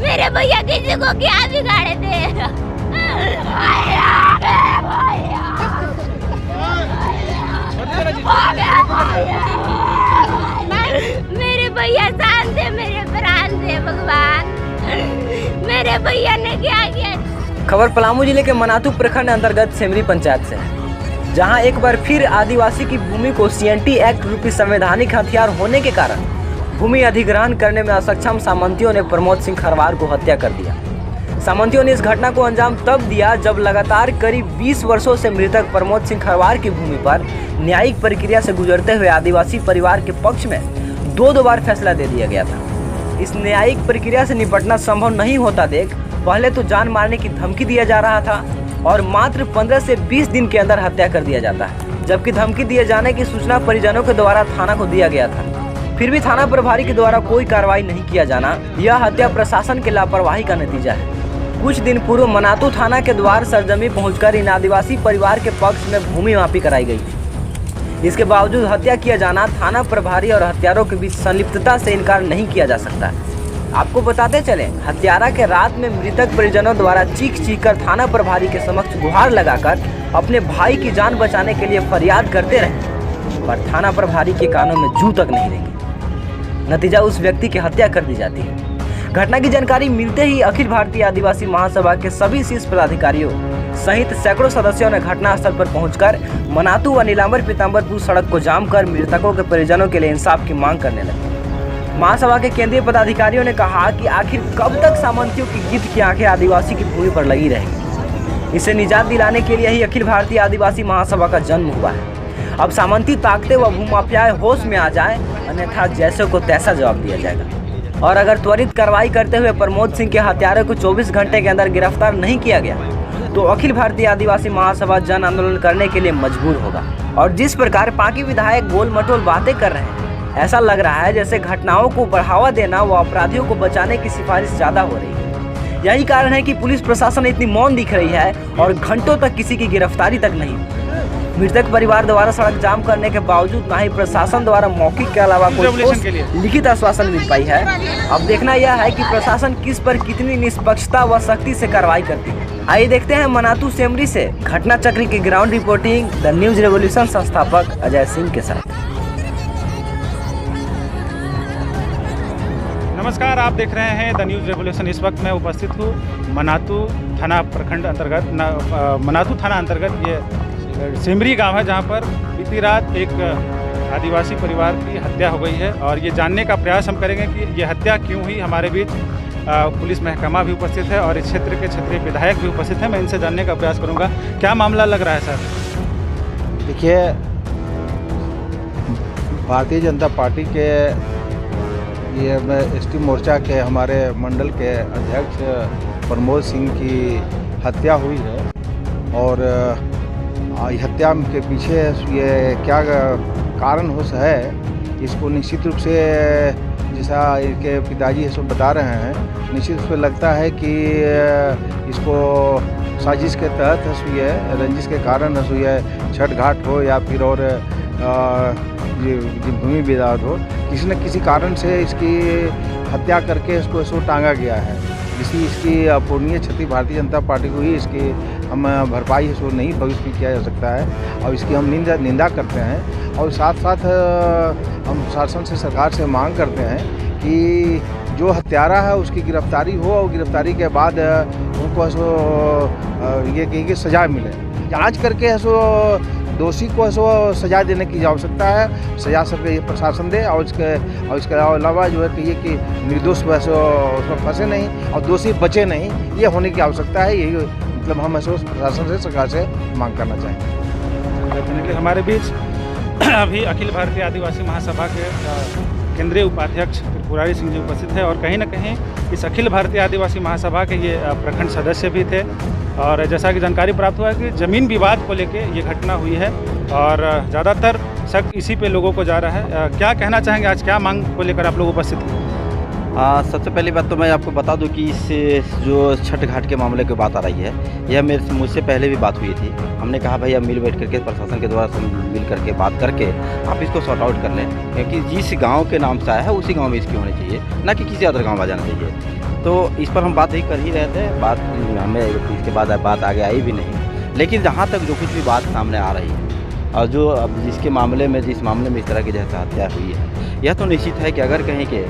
मेरे भैया किसी को क्या बिगाड़े थे। मेरे भैया शान थे, मेरे प्राण थे भगवान। मेरे भैया ने क्या किया। खबर पलामू जिले के मनातू प्रखंड अंतर्गत सेमरी पंचायत से है, जहां एक बार फिर आदिवासी की भूमि को CNT एक्ट रूपी संवैधानिक हथियार होने के कारण भूमि अधिग्रहण करने में असक्षम सामंतियों ने प्रमोद सिंह खरवार को हत्या कर दिया। सामंतियों ने इस घटना को अंजाम तब दिया जब लगातार करीब 20 वर्षों से मृतक प्रमोद सिंह खरवार की भूमि पर न्यायिक प्रक्रिया से गुजरते हुए आदिवासी परिवार के पक्ष में दो बार फैसला दे दिया गया था। इस न्यायिक प्रक्रिया से निपटना संभव नहीं होता देख पहले तो जान मारने की धमकी दिया जा रहा था और मात्र 15 से 20 दिन के अंदर हत्या कर दिया जाता है, जबकि धमकी दिए जाने की सूचना परिजनों के द्वारा थाना को दिया गया था। फिर भी थाना प्रभारी के द्वारा कोई कार्रवाई नहीं किया जाना यह हत्या प्रशासन की लापरवाही का नतीजा है। कुछ दिन पूर्व मनातू थाना के द्वार सरजमी पहुंचकर इन आदिवासी परिवार के पक्ष में भूमि मापी कराई गई थी। इसके बावजूद हत्या किया जाना थाना प्रभारी और हत्यारों के बीच संलिप्तता से इनकार नहीं किया जा सकता। आपको बताते चले, हत्यारा के रात में मृतक परिजनों द्वारा चीख कर थाना प्रभारी के समक्ष गुहार लगाकर अपने भाई की जान बचाने के लिए फरियाद करते रहे, पर थाना प्रभारी के कानों में जू तक नहीं रेंगी। नतीजा उस व्यक्ति की हत्या कर दी जाती है। घटना की जानकारी मिलते ही अखिल भारतीय आदिवासी महासभा के सभी शीर्ष पदाधिकारियों सहित सैकड़ों सदस्यों ने घटनास्थल पर पहुंचकर मनातू व नीलांबर पीताम्बरपुर सड़क को जाम कर मृतकों के परिजनों के लिए इंसाफ की मांग करने लगे। महासभा के केंद्रीय पदाधिकारियों ने कहा कि आखिर कब तक सामंतियों की गिद्ध की आंखें आदिवासी की भूमि पर लगी रहेंगी। इसे निजात दिलाने के लिए ही अखिल भारतीय आदिवासी महासभा का जन्म हुआ है। अब सामंती ताकते व भूमाफियाएं होश में आ जाए, अन्यथा जैसे को तैसा जवाब दिया जाएगा। और अगर त्वरित कार्रवाई करते हुए प्रमोद सिंह के हत्यारे को 24 घंटे के अंदर गिरफ्तार नहीं किया गया तो अखिल भारतीय आदिवासी महासभा जन आंदोलन करने के लिए मजबूर होगा। और जिस प्रकार पार्टी विधायक गोल मटोल बातें कर रहे हैं, ऐसा लग रहा है जैसे घटनाओं को बढ़ावा देना व अपराधियों को बचाने की सिफारिश ज्यादा हो रही है। यही कारण है कि पुलिस प्रशासन इतनी मौन दिख रही है और घंटों तक किसी की गिरफ्तारी तक नहीं। मृतक परिवार द्वारा सड़क जाम करने के बावजूद न ही प्रशासन द्वारा मौखिक के अलावा कोई लिखित आश्वासन मिल पाई है। अब देखना यह है कि प्रशासन किस पर कितनी निष्पक्षता व सख्ती से कार्रवाई करती है। आइए देखते हैं मनातू सेमरी से घटना चक्र की ground reporting the news revolution संस्थापक अजय सिंह के साथ। नमस्कार, आप देख रहे हैं द न्यूज रेवोल्यूशन। इस वक्त मैं उपस्थित हूँ मनातू थाना प्रखंड अंतर्गत मनातू थाना अंतर्गत ये सेमरी गांव है, जहां पर बीती रात एक आदिवासी परिवार की हत्या हो गई है। और ये जानने का प्रयास हम करेंगे कि ये हत्या क्यों हुई। हमारे बीच पुलिस महकमा भी उपस्थित है और इस क्षेत्र के क्षेत्रीय विधायक भी उपस्थित हैं। मैं इनसे जानने का प्रयास करूंगा, क्या मामला लग रहा है सर? देखिए, भारतीय जनता पार्टी के ये ST मोर्चा के हमारे मंडल के अध्यक्ष प्रमोद सिंह की हत्या हुई है और हत्या के पीछे ये क्या कारण हो है, इसको निश्चित रूप से जैसा इनके पिताजी सब बता रहे हैं, निश्चित रूप से लगता है कि इसको साजिश के तहत हुई है, रंजिश के कारण हुई है, छठ घाट हो या फिर और ये भूमि विवाद हो, किसी न किसी कारण से इसकी हत्या करके इसको टांगा गया है। इसकी अपूर्णीय क्षति भारतीय जनता पार्टी को ही इसकी हम भरपाई इसको नहीं भविष्य किया जा सकता है और इसकी हम निंदा करते हैं। और साथ साथ हम शासन से, सरकार से मांग करते हैं कि जो हत्यारा है उसकी गिरफ्तारी हो और गिरफ्तारी के बाद उनको ये सजा मिले। जांच करके दोषी को सजा देने की आवश्यकता है, सजा सबके प्रशासन दे और इसके अलावा जो है कि निर्दोष उसमें फंसे नहीं और दोषी बचे नहीं, ये होने की आवश्यकता है। यही मतलब हम प्रशासन से, सरकार से मांग करना चाहेंगे। हमारे बीच अभी अखिल भारतीय आदिवासी महासभा के केंद्रीय उपाध्यक्ष त्रिपुरारी सिंह जी उपस्थित है और कहीं ना कहीं इस अखिल भारतीय आदिवासी महासभा के ये प्रखंड सदस्य भी थे। और जैसा कि जानकारी प्राप्त हुआ है कि ज़मीन विवाद को लेके ये घटना हुई है और ज़्यादातर शक इसी पे लोगों को जा रहा है। क्या कहना चाहेंगे, आज क्या मांग को लेकर आप लोग उपस्थित हैं? सबसे पहली बात तो मैं आपको बता दूं कि इस जो छठ घाट के मामले की बात आ रही है, यह मुझसे पहले भी बात हुई थी। हमने कहा भाई अब मिल बैठ करके प्रशासन के द्वारा मिल करके बात करके आप इसको सॉर्ट आउट कर लें, क्योंकि जिस गांव के नाम से आया है उसी गांव में इसकी होनी चाहिए, ना कि किसी अदर गांव में जाना चाहिए। तो इस पर हम बात ही कर ही रहे थे, बात हमें इसके बाद बात आगे आई भी नहीं। लेकिन जहाँ तक जो कुछ भी बात सामने आ रही है और जो अब जिस मामले में इस तरह की जैसे हत्या हुई है, यह तो निश्चित है कि अगर कहीं के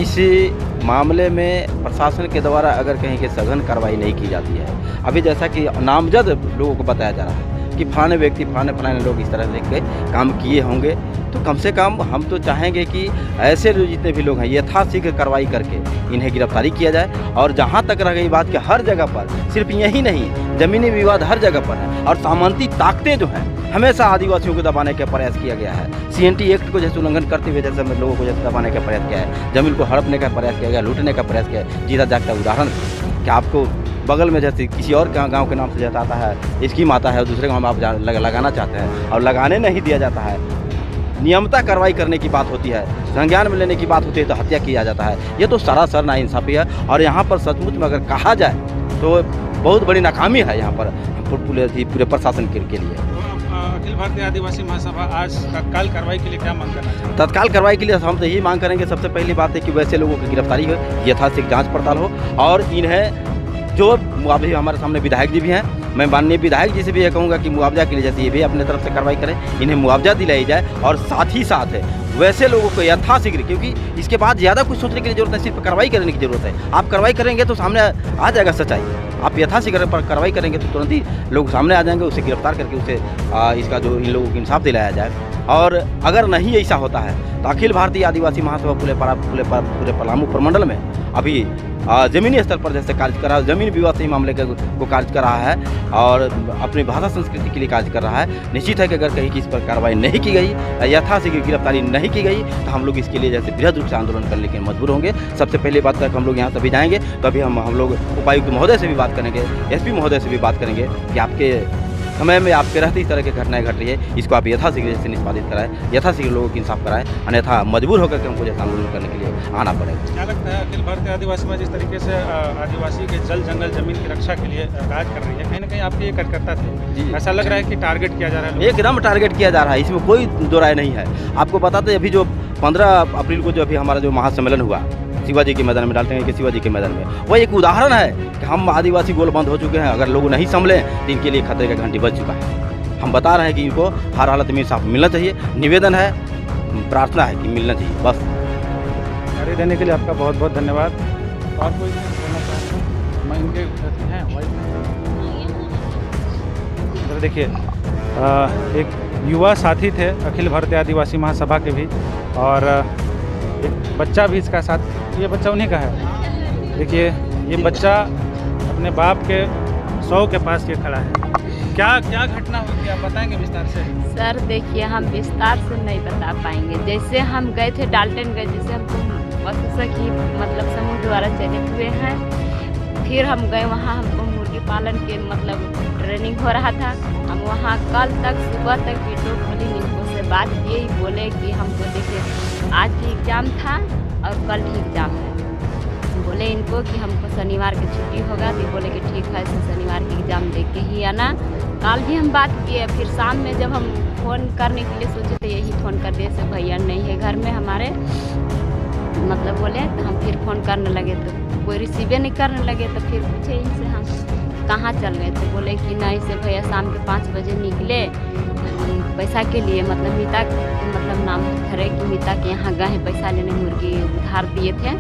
इस मामले में प्रशासन के द्वारा अगर कहीं के सघन कार्रवाई नहीं की जाती है, अभी जैसा कि नामजद लोगों को बताया जा रहा है कि फलाने व्यक्ति फलाने लोग इस तरह से काम किए होंगे, तो कम से कम हम तो चाहेंगे कि ऐसे जो जितने भी लोग हैं यथाशीघ्र कार्रवाई करके इन्हें गिरफ्तारी किया जाए। और जहाँ तक रह गई बात कि हर जगह पर, सिर्फ यही नहीं, ज़मीनी विवाद हर जगह पर है और सामंती ताकतें जो हैं हमेशा आदिवासियों को दबाने का प्रयास किया गया है। CNT एक्ट को जैसे उल्लंघन करते हुए जैसे लोगों को जैसे दबाने का प्रयास किया है, ज़मीन को हड़पने का प्रयास किया गया, लूटने का प्रयास किया है। जीता जागता उदाहरण कि आपको बगल में जैसे किसी और गांव के नाम से जैसा आता है स्कीम आता है और दूसरे गांव में आप लगाना चाहते हैं और लगाने नहीं दिया जाता है, नियमता कार्रवाई करने की बात होती है, संज्ञान में लेने की बात होती है तो हत्या किया जाता है। ये तो सरासर नाइंसाफ़ी है और यहाँ पर सचमुच में अगर कहा जाए तो बहुत बड़ी नाकामी है यहाँ पर पूरे प्रशासन के लिए। अखिल भारतीय आदिवासी महासभा आज तत्काल कार्रवाई के लिए क्या मांग करना चाहिए? तत्काल कार्रवाई के लिए हम तो यही मांग करेंगे, सबसे पहली बात है कि वैसे लोगों की गिरफ्तारी हो, यथाशीघ्र जांच पड़ताल हो और इन्हें जो अभी हमारे सामने विधायक जी भी हैं, मैं माननीय विधायक जी से भी ये कहूँगा कि मुआवजा के लिए जैसे ये भी अपने तरफ से कार्रवाई करें, इन्हें मुआवजा दिलाई जाए और साथ ही साथ वैसे लोगों को यथाशीघ्र, क्योंकि इसके बाद ज़्यादा कुछ सोचने की जरूरत है, सिर्फ कार्रवाई करने की जरूरत है। आप कार्रवाई करेंगे तो सामने आ जाएगा सच्चाई, आप यथाशीघ्र पर कार्रवाई करेंगे तो तुरंत ही लोग सामने आ जाएंगे, उसे गिरफ्तार करके उसे इसका जो इन लोगों को इंसाफ दिलाया जाए। और अगर नहीं ऐसा होता है तो अखिल भारतीय आदिवासी महासभा पूरे पलामू प्रमंडल में अभी ज़मीनी स्तर पर जैसे कार्य कर रहा है, ज़मीन विवाद से मामले को कार्य कर रहा है और अपनी भाषा संस्कृति के लिए कार्य कर रहा है। निश्चित है कि अगर कहीं इस पर कार्रवाई नहीं की गई, यथाशीघ्र गिरफ्तारी नहीं की गई तो हम लोग इसके लिए जैसे बृहद रूप से आंदोलन करने के मजबूर होंगे। सबसे पहली बात तक हम लोग यहाँ तभी जाएंगे तभी हम लोग उपायुक्त महोदय से भी बात करेंगे, SP महोदय से भी बात करेंगे कि आपके समय में आपके रहते इस तरह की घटनाएं घट रही है, इसको आप यथाशीघ्र जैसे निष्पादित कराएं, यथाशीघ्र लोगों को इंसाफ कराएं, अन्यथा मजबूर होकर के हमको जैसे आंदोलन करने के लिए आना पड़ेगा। क्या लगता है अखिल भारतीय आदिवासी में जिस तरीके से आदिवासी के जल जंगल जमीन की रक्षा के लिए कार्य कर रही है, कहीं ना कहीं आपके ये कार्यकर्ता थे, ऐसा लग रहा है कि टारगेट किया जा रहा है? एकदम टारगेट किया जा रहा है, इसमें कोई दो राय नहीं है। आपको बताते अभी जो 15 अप्रैल को जो अभी हमारा जो महासम्मेलन हुआ शिवाजी के मैदान में, डालते हैं कि शिवाजी के मैदान में, वह एक उदाहरण है कि हम आदिवासी गोल बंद हो चुके हैं। अगर लोग नहीं संभले तो इनके लिए खतरे का घंटी बज चुका है। हम बता रहे हैं कि इनको हर हालत में इंसाफ मिलना चाहिए, निवेदन है, प्रार्थना है कि मिलना चाहिए बस। जानकारी देने के लिए आपका बहुत बहुत धन्यवाद। और कोई बोलना चाहता हूँ? मैं इनके हैं इधर देखिए, एक युवा साथी थे अखिल भारतीय आदिवासी महासभा के भी, और एक बच्चा भी इसका साथ, ये बच्चा उन्हीं का है। देखिए ये बच्चा अपने बाप के 100 के पास ये खड़ा है। क्या घटना हुई आप बताएंगे विस्तार से? सर देखिए, हम विस्तार से नहीं बता पाएंगे। जैसे हम गए थे डाल्टनगंज, जैसे हमको की मतलब समूह द्वारा चयनित हुए हैं, फिर हम गए वहाँ, हमको मुर्गी पालन के मतलब ट्रेनिंग हो रहा था। हम वहाँ कल तक सुबह तक वीडियो कॉलिंग इनको से बात किए, बोले कि हमको देखिए आज भी एग्ज़ाम था और कल भी एग्ज़ाम है। बोले इनको कि हमको शनिवार की छुट्टी होगा, तो बोले कि ठीक है, तो शनिवार की एग्ज़ाम देख के ही आना। कल भी हम बात किए, फिर शाम में जब हम फ़ोन करने के लिए सोचे तो यही फ़ोन कर दिए से भैया नहीं है घर में हमारे, मतलब बोले। तो हम फिर फ़ोन करने लगे तो कोई रिसीवे नहीं करने लगे, तो फिर पूछे इनसे हम कहाँ चल गए, तो बोले कि नहीं से भैया शाम के 5 बजे निकले पैसा के लिए, मतलब मीता मतलब नाम खरे कि मीता के यहाँ गए हैं पैसा लेने, मुर्गी उधार दिए थे,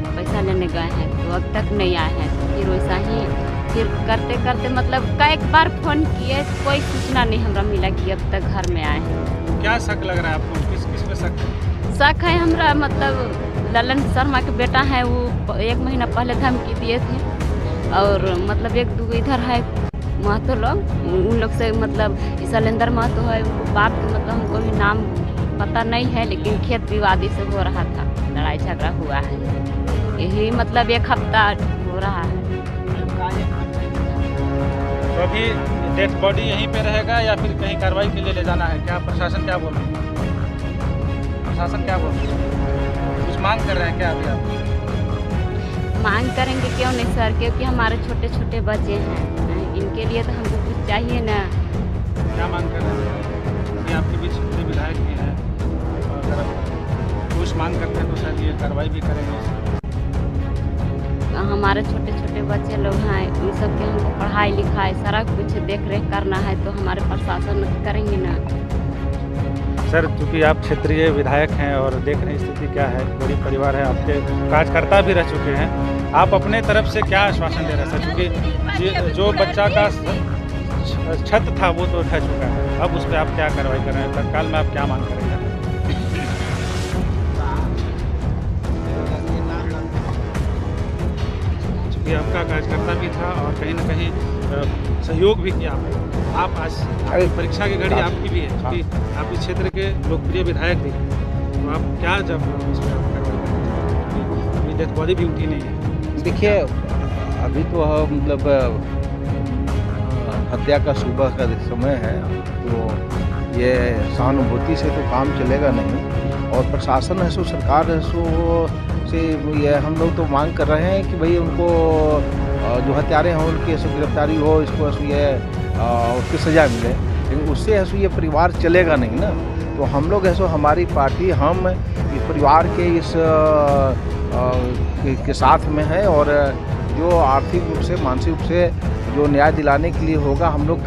पैसा लेने गए हैं, तो अब तक नहीं आए हैं। तो फिर वैसा ही फिर करते करते मतलब कई बार फ़ोन किए, कोई सूचना नहीं हमरा मिला कि अब तक घर में आए हैं। क्या शक लग रहा है आपको? किस पे शक है? शक है हमरा, मतलब ललन शर्मा के बेटा है, वो 1 महीना पहले धमकी दिए थे, और मतलब 1-2 इधर है महतो लोग, उन लोग से मतलब शैलेंद्र महतो है, उनको बाप के मतलब हमको भी नाम पता नहीं है, लेकिन खेत विवादी से हो रहा था, लड़ाई झगड़ा हुआ है, यही मतलब 1 हफ्ता हो रहा है। तो अभी डेथ बॉडी यहीं पे रहेगा या फिर कहीं कार्रवाई के लिए ले जाना है? क्या प्रशासन क्या बोल रहा है? प्रशासन क्या बोल रहा है? कुछ मांग कर रहे हैं क्या अभी आप? मांग करेंगे क्यों नहीं सर, क्योंकि हमारे छोटे छोटे बच्चे हैं, इनके लिए तो हमको कुछ चाहिए ना। क्या मांग कर रहे हैं? अभी आपके बीच में विधायक भी हैं, अगर कुछ मांग करते हैं तो शायद ये कार्रवाई भी करेंगे। हमारे छोटे छोटे बच्चे लोग हैं, उन सबके हमको पढ़ाई लिखाई सारा कुछ देख रेख करना है, तो हमारे प्रशासन करेंगे ना। सर, चूँकि आप क्षेत्रीय विधायक हैं और देख रहे हैं स्थिति क्या है, गरीब परिवार है, आपके कार्यकर्ता भी रह चुके हैं, आप अपने तरफ से क्या आश्वासन दे रहे हैं सर? चूँकि जो बच्चा का छत था वो तो ढह चुका है, अब उस पर आप क्या कार्रवाई कर रहे हैं? तत्काल में आप क्या मांग करेंगे? चूँकि आपका कार्यकर्ता भी था और कहीं ना कहीं सहयोग भी किया आप आज परीक्षा की घड़ी आपकी भी है, क्योंकि आप इस क्षेत्र के लोकप्रिय विधायक भी हैं, तो आप क्या जब इस पर कार्रवाई करेंगे? अभी डेथ बॉडी भी उठी नहीं है। देखिए, अभी तो मतलब हत्या का सुबह का समय है, तो ये सहानुभूति से तो काम चलेगा नहीं, और प्रशासन है सो सरकार है सो से ये हम लोग तो मांग कर रहे हैं कि भाई उनको जो हत्यारे हैं उनकी ऐसे गिरफ्तारी हो, इसको ऐसे ये उसकी सज़ा मिले, लेकिन उससे ऐसे ये परिवार चलेगा नहीं ना। तो हम लोग ऐसे हमारी पार्टी हम इस परिवार के इस के साथ में है, और जो आर्थिक रूप से मानसिक रूप से जो न्याय दिलाने के लिए होगा हम लोग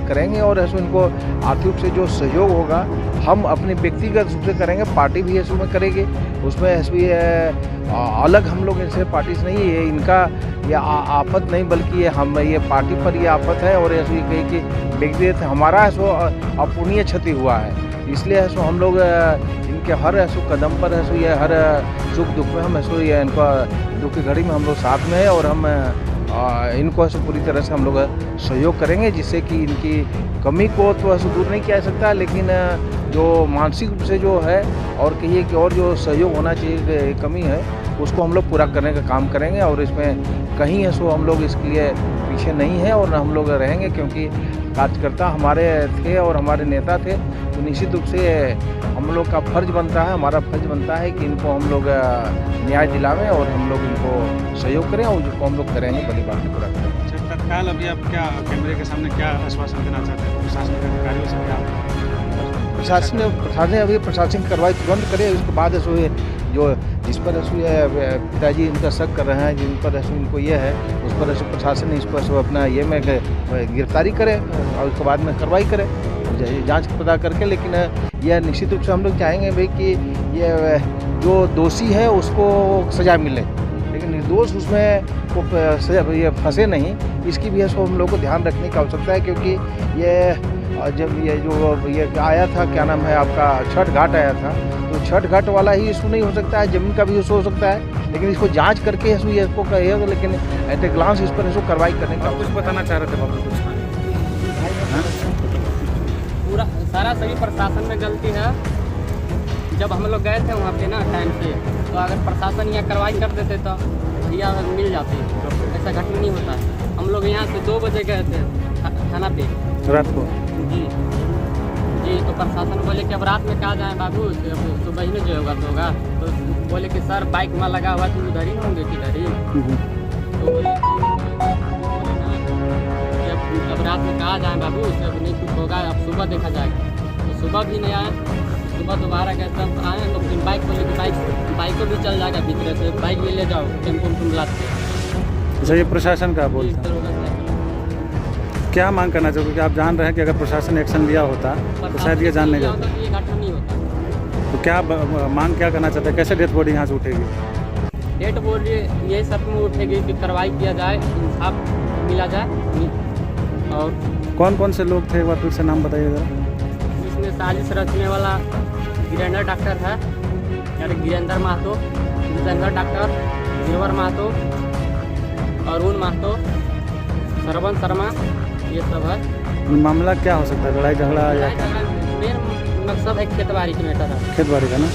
करेंगे, और ऐसे इनको आर्थिक रूप से जो सहयोग होगा हम अपने व्यक्तिगत रूप से करेंगे, पार्टी भी ऐसे में करेगी, उसमें ऐसे अलग हम लोग इनसे पार्टी से नहीं है, इनका ये आफत नहीं बल्कि ये पार्टी पर ये आफत है, और ऐसे कही कि व्यक्तिगत हमारा ऐसो अपूर्णीय क्षति हुआ है, इसलिए ऐसो हम लोग इनके हर ऐसो कदम पर ऐसो ये हर सुख दुख में हम ऐसो ये इनका दुख की घड़ी में हम लोग साथ में है, और हम इनको ऐसे पूरी तरह से हम लोग सहयोग करेंगे, जिससे कि इनकी कमी को तो ऐसे दूर नहीं किया जा सकता, लेकिन जो मानसिक रूप से जो है और कहिए कि और जो सहयोग होना चाहिए कमी है उसको हम लोग पूरा करने का काम करेंगे, और इसमें कहीं ऐसो हम लोग इसके लिए पीछे नहीं है और हम लोग रहेंगे, क्योंकि कार्यकर्ता हमारे थे और हमारे नेता थे, तो निश्चित रूप से हम लोग का फर्ज बनता है, हमारा फर्ज बनता है कि इनको हम लोग न्याय दिलावें और हम लोग इनको सहयोग करें, और जिसको हम लोग करेंगे बड़ी बात पूरा करेंगे। तत्काल अभी आप क्या कैमरे के सामने क्या आश्वासन देना चाहते हैं प्रशासनिक अधिकारियों से? क्या प्रशासनिक कार्रवाई तुरंत करे, उसके बाद ऐसो जो जिस पर ऐसो पिताजी इनका शक कर रहे हैं, जिन पर ऐसो इनको ये है, उस पर ऐसो प्रशासन इस पर अपना ये में गिरफ्तारी करे और उसके बाद में कार्रवाई करे, जांच पता करके। लेकिन यह निश्चित रूप से हम लोग चाहेंगे भाई कि ये जो दोषी है उसको सज़ा मिले, लेकिन निर्दोष उसमें को सजा ये फंसे नहीं, इसकी भी ऐसो हम लोग को ध्यान रखने की आवश्यकता है, क्योंकि ये जब ये आया था, क्या नाम है आपका, छठ घाट आया था, तो छठ घाट वाला ही इशू नहीं हो सकता है, ज़मीन का भी इशू हो सकता है, लेकिन इसको जांच करके इसको ये इसको कहेगा, लेकिन एट ए ग्लांस इस पर इसको कार्रवाई करने का। कुछ बताना चाह रहे थे बाबू? कुछ पूरा सारा सभी प्रशासन में गलती है। जब हम लोग गए थे वहाँ पे ना टाइम से, तो अगर प्रशासन यहाँ कार्रवाई कर देते तो या मिल जाती, ऐसा घटना नहीं होता। हम लोग यहाँ से 2 बजे गए थे थाना पे रात को। जी, तो प्रशासन बोले कि अब रात में कहाँ जाएँ बाबू, अब सुबह ही में जो होगा तो होगा। तो बोले कि सर बाइक वहाँ लगा हुआ तुम उधर ही होंगे किधर ही। तो बोले कि अब रात में कहाँ जाएँ बाबू, अब नहीं कुछ होगा, अब सुबह देखा जाएगा। तो सुबह भी नहीं आए, सुबह दोबारा गए तब आए, तो फिर बाइक बोले कि बाइक को भी चल जाएगा भीतर से, बाइक भी ले जाओ टेम्पो बुलाते। अच्छा, ये प्रशासन का बोलता है। क्या मांग करना चाहिए, क्योंकि आप जान रहे हैं कि अगर प्रशासन एक्शन लिया होता तो शायद ये जान नहीं जाता, ये घटना नहीं होता। तो क्या मांग क्या करना चाहते हैं, कैसे डेथ बॉडी यहाँ से उठेगी? डेथ बॉडी यही सब में उठेगी कि कार्रवाई किया जाए, इंसाफ मिला जाए। और कौन कौन से लोग थे, एक बार फिर से नाम बताइए ज़रा। इसमें साजिश रचने वाला वीरेंद्र डॉक्टर है, यानी वीरेंद्र महतो, जितेंद्र डॉक्टर, गिरवर महतो, अरुण महतो, श्रवण शर्मा, ये सब है। मामला क्या हो सकता है, लड़ाई झगड़ा या मेन मकसद है खेतबाड़ी की मैटर है, खेतबाड़ी का ना,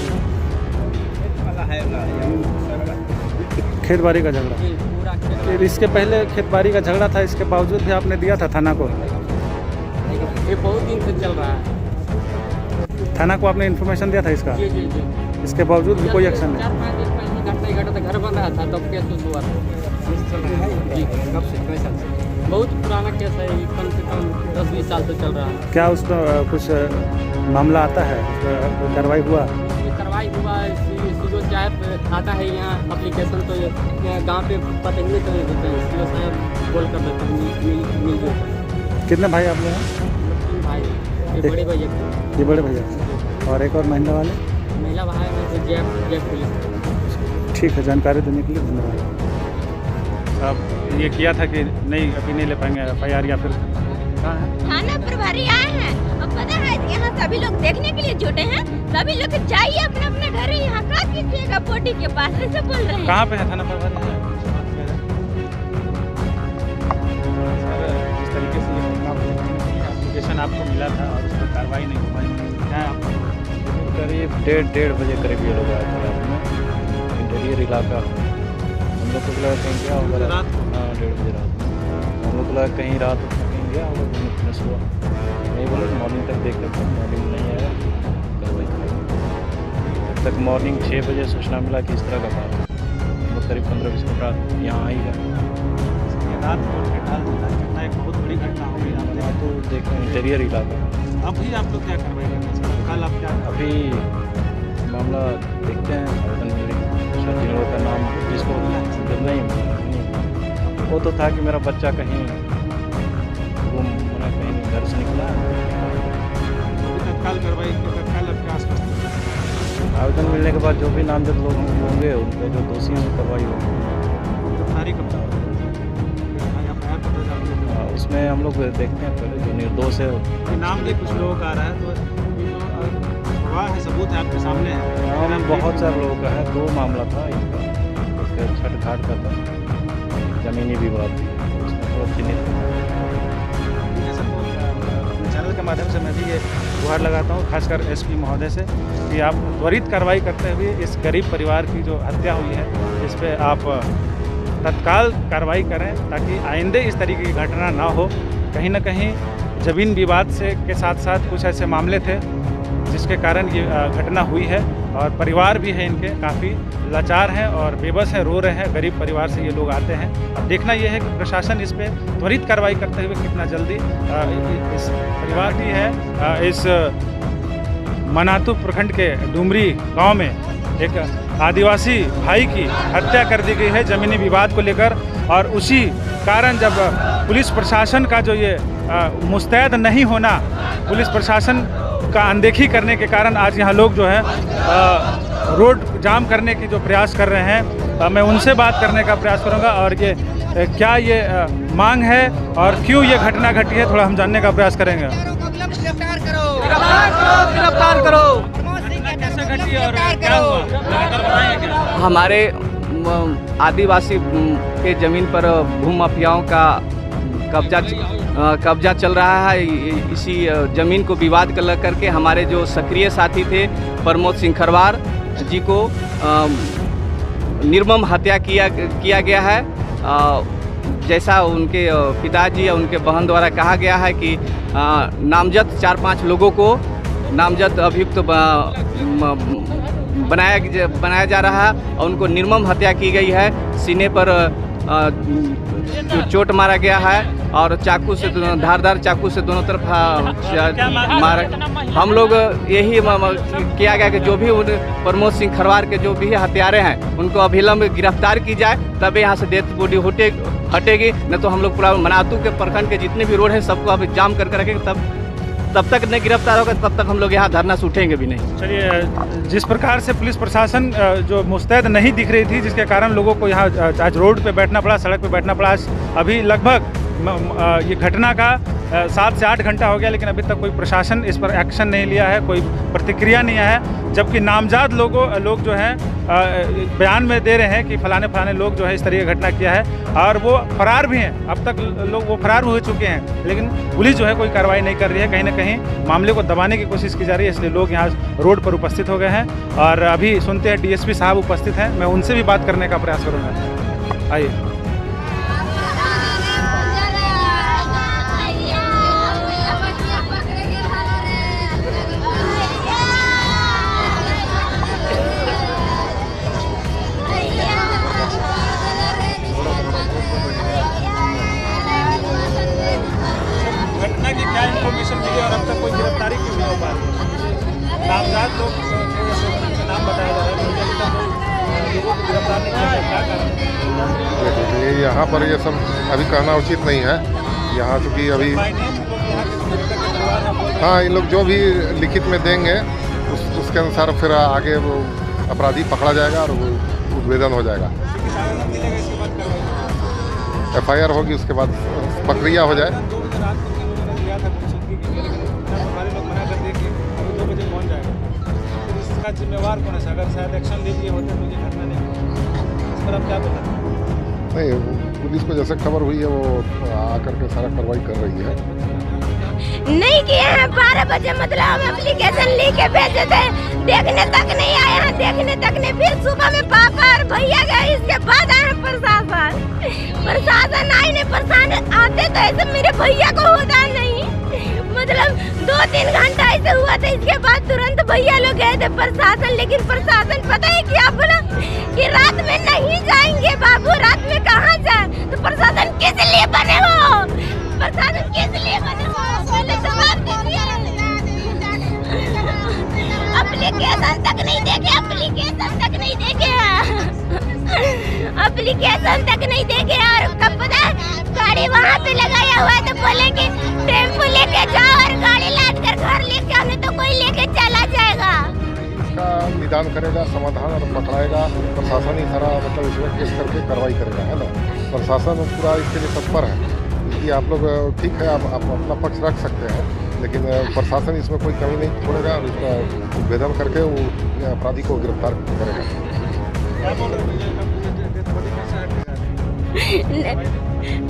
खेतबाड़ी का झगड़ा। जी पूरा खेत। इसके पहले खेतबाड़ी का झगड़ा था, इसके बावजूद भी आपने दिया था थाना को? ये बहुत दिन से चल रहा है। थाना को आपने इन्फॉर्मेशन दिया था इसका? जी जी जी। इसके बावजूद भी कोई एक्शन नहीं? 4-5 दिन पहले घटना ही घटा था, घर बन रहा था तब केस हुआ था। जी, कब से? कई साल से? बहुत पुराना केस है, कम से कम 10-20 साल से चल रहा है। क्या उसका कुछ मामला आता है, कार्रवाई हुआ? कार्रवाई हुआ, सीओ से पंचायत आता है यहाँ एप्लीकेशन तो गांव पे पता नहीं तो देते हैं सीओ साहब कॉल कर देते हैं मिल कितने भाई आप लोग हैं? 3 भाई ये बड़े भैया के। ये बड़े भैया और एक और महिला वाले। महिला भाई में से जय पुलिस। ठीक है, जानकारी देने के लिए धन्यवाद। अब ये किया था कि नहीं अभी नहीं ले पाएंगे FIR या फिर कहाँ है? थाना प्रभारी आए हैं और पता है यहाँ सभी लोग देखने के लिए जुटे हैं। सभी लोग जाइए अपने अपने घर, यहाँ का कीजिएगा पोटी के पास, ऐसे बोल रहे हैं। कहाँ पे है थाना प्रभारी? सर जिस तरीके से एप्लीकेशन आपको मिला था और उस पर कार्रवाई नहीं हो पाई, क्या है आपको? करीब डेढ़ बजे करीब ये लोग आए थे रात में, इंटीरियर इलाका। हम लोग को लगा कहीं गया होगा रात। हाँ 1:30 बजे रात में हम लोग को लगा कहीं रात कहीं गया होगा घूमने सुबह। नहीं बोले मॉर्निंग तक देख लेते, मॉर्निंग नहीं आया कार्रवाई करेंगे। तब तक मॉर्निंग 6 बजे सूचना मिला कि इस तरह का बात है। हम लोग करीब 15-20 मिनट रात यहाँ आई है। रात को घटना एक बहुत बड़ी घटना हो गई यहाँ तो देखें इंटीरियर इलाका। अभी आप लोग क्या कार्रवाई करना चाहते हैं? कल आप क्या अभी मामला देखते हैं, आवेदन मिले शायद जिन लोगों का नाम जिसको जब नहीं वो तो था कि मेरा बच्चा कहीं गुम होना, कहीं घर से निकला है। तत्काल कार्रवाई तत्काल आपके आसपास आवेदन मिलने के बाद जो भी नामजद लोग होंगे उनके जो दोषी हैं कार्रवाई होगी। गिरफ्तारी कब तक? उसमें हम लोग देखते हैं पहले जो निर्दोष है। नाम भी कुछ लोगों का आ रहा है तो ये जो गवाह है, सबूत है आपके सामने है। नाम बहुत सारे लोगों का है। 2 मामला था इनका, एक छठ घाट का था, जमीनी विवाद भी उसमें थोड़ा चिन्हित। चैनल के माध्यम से मैं भी ये गुहार लगाता हूँ खासकर SP महोदय से कि आप त्वरित कार्रवाई करते हुए इस गरीब परिवार की जो हत्या हुई है इस पर आप तत्काल कार्रवाई करें ताकि आइंदे इस तरीके की घटना ना हो। कहीं ना कहीं ज़मीन विवाद से के साथ साथ कुछ ऐसे मामले थे जिसके कारण ये घटना हुई है और परिवार भी है इनके काफ़ी लाचार हैं और बेबस है, रो रहे हैं। गरीब परिवार से ये लोग आते हैं। अब देखना ये है कि प्रशासन इस पर त्वरित कार्रवाई करते हुए कितना जल्दी इस परिवार की है। इस मनातू प्रखंड के डुमरी गांव में एक आदिवासी भाई की हत्या कर दी गई है ज़मीनी विवाद को लेकर और उसी कारण जब पुलिस प्रशासन का जो ये मुस्तैद नहीं होना, पुलिस प्रशासन का अनदेखी करने के कारण आज यहाँ लोग जो है रोड जाम करने की जो प्रयास कर रहे हैं, मैं उनसे बात करने का प्रयास करूँगा और ये क्या ये मांग है और क्यों ये घटना घटी है थोड़ा हम जानने का प्रयास करेंगे। गिरफ्तार करो। कैसे घटी और क्या हुआ? हमारे आदिवासी के ज़मीन पर भूमाफियाओं का कब्जा चल रहा है। इसी ज़मीन को विवाद करके हमारे जो सक्रिय साथी थे प्रमोद सिंह खरवार जी को निर्मम हत्या किया गया है। जैसा उनके पिताजी या उनके बहन द्वारा कहा गया है कि नामजद 4-5 लोगों को नामजद अभियुक्त बनाया जा रहा है और उनको निर्मम हत्या की गई है। सीने पर चोट मारा गया है और चाकू से धारदार चाकू से दोनों तरफ मारा। हम लोग यही किया गया कि जो भी उन प्रमोद सिंह खरवार के जो भी हत्यारे हैं उनको अभिलंब गिरफ्तार की जाए, तभी यहाँ से डेथ बॉडी हटेगी। नहीं तो हम लोग पूरा मनातू के प्रखंड के जितने भी रोड हैं सबको अभी जाम करके रखेंगे। तब तक नहीं गिरफ्तार होगा तब तक हम लोग यहाँ धरना से उठेंगे भी नहीं। चलिए, जिस प्रकार से पुलिस प्रशासन जो मुस्तैद नहीं दिख रही थी जिसके कारण लोगों को यहाँ आज रोड पे बैठना पड़ा, सड़क पे बैठना पड़ा। अभी लगभग ये घटना का 7 से 8 घंटा हो गया लेकिन अभी तक कोई प्रशासन इस पर एक्शन नहीं लिया है, कोई प्रतिक्रिया नहीं आया है। जबकि नामजद लोग जो हैं बयान में दे रहे हैं कि फलाने लोग जो है इस तरह की घटना किया है और वो फरार भी हैं। अब तक लोग वो फरार हो चुके हैं लेकिन पुलिस जो है कोई कार्रवाई नहीं कर रही है। कहीं ना कहीं मामले को दबाने की कोशिश की जा रही है, इसलिए लोग यहाँ रोड पर उपस्थित हो गए हैं और अभी सुनते हैं DSP साहब उपस्थित हैं, मैं उनसे भी बात करने का प्रयास करूँगा। आइए। घटना की क्या इन्फॉर्मेशन मिली और अब तक कोई गिरफ्तारी क्यों नहीं हो पा रही है? नामजद लोग नाम बताया जा रहा है। यहाँ पर ये सब अभी कहना उचित नहीं है। यहाँ चूँकि अभी हाँ, इन लोग जो भी लिखित में देंगे उसके अनुसार फिर आगे वो अपराधी पकड़ा जाएगा और वो उद्भेदन हो जाएगा। FIR होगी, उसके बाद प्रक्रिया हो जाए। इसका जिम्मेवार कौन है? अगर शायद एक्शन ले लिए होते तो ये घटना नहीं होती। इस पर आप क्या बोलते हैं? नहीं, पुलिस को जैसे खबर हुई है वो आकर के सारा कार्रवाई कर रही है। नहीं किए हैं। 12 बजे मतलब हम एप्लीकेशन लिख के भेजे थे, देखने तक नहीं आए हैं, देखने तक नहीं। फिर सुबह में पापा और भैया गए, इसके बाद आए प्रशासन आए नहीं। प्रशासन आते तो ऐसे मेरे भैया को होता नहीं, मतलब 2-3 घंटा ऐसे हुआ था। इसके बाद तुरंत भैया लोग गए थे प्रशासन, लेकिन प्रशासन पता है क्या बोला कि रात में नहीं जाएंगे बाबू, रात में कहाँ जाए। तो प्रशासन किस लिए बने हो? प्रशासन किस लिए बने हो? पहले जवाब दीजिए। एप्लीकेशन तक नहीं देखे, एप्लीकेशन तक नहीं देखे, एप्लीकेशन तक नहीं देखे। और कब पता गाड़ी वहाँ पे लगाया हुआ है तो बोले कि टेम्पो लेके जाओ और गाड़ी लाद कर घर लेके आने, तो कोई लेके चला जाएगा। इसका निदान करेगा, समाधान और पकड़ाएगा प्रशासन ही सारा, मतलब इसमें केस करके कार्रवाई करेगा, है ना। प्रशासन पूरा इसके लिए तत्पर है। इसलिए आप लोग ठीक है, आप अपना पक्ष रख सकते हैं, लेकिन प्रशासन इसमें कोई कमी नहीं छोड़ेगा और इसका उद्भेदन करके वो अपराधी को गिरफ्तार करेगा।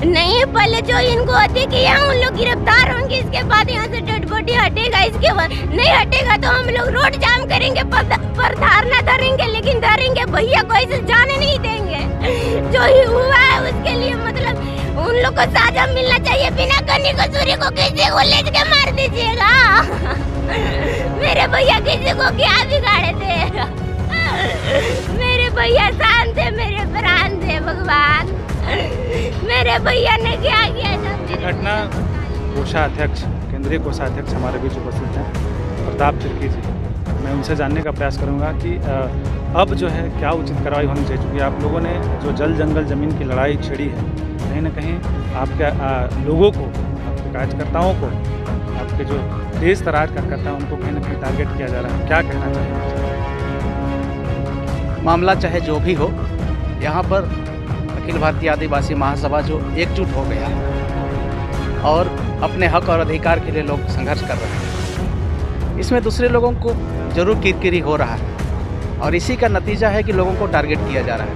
नहीं, पहले जो इनको अति किया उन लोग गिरफ्तार होंगे, इसके बाद यहाँ से डेड बॉडी हटेगा। इसके बाद नहीं हटेगा तो हम लोग रोड जाम करेंगे, पर धारणा धरेंगे, लेकिन धरेंगे भैया को ऐसे जाने नहीं देंगे। जो ही हुआ है उसके लिए मतलब उन लोग को साजा मिलना चाहिए। बिना कनी कसूरी को किसी को ले के मार दीजिएगा। मेरे भैया किसी को क्या बिगाड़े थे? मेरे भैया शांत थे, मेरे प्राण थे भगवान। मेरे भैया ने क्या किया था? घटना कोषाध्यक्ष, केंद्रीय कोषाध्यक्ष हमारे बीच उपस्थित हैं, प्रताप तिर्की जी। मैं उनसे जानने का प्रयास करूंगा कि अब जो है क्या उचित कार्रवाई होनी चाहिए, क्योंकि आप लोगों ने जो जल जंगल ज़मीन की लड़ाई छेड़ी है, कहीं ना कहीं आपके लोगों को, आपके कार्यकर्ताओं को, आपके जो तेज तरार कार्यकर्ता हैं उनको कहीं ना कहीं टारगेट किया जा रहा है। क्या कहना चाहिए? मामला चाहे जो भी हो, यहाँ पर अखिल भारतीय आदिवासी महासभा जो एकजुट हो गया और अपने हक और अधिकार के लिए लोग संघर्ष कर रहे हैं, इसमें दूसरे लोगों को जरूर किरकिरी हो रहा है और इसी का नतीजा है कि लोगों को टारगेट किया जा रहा है।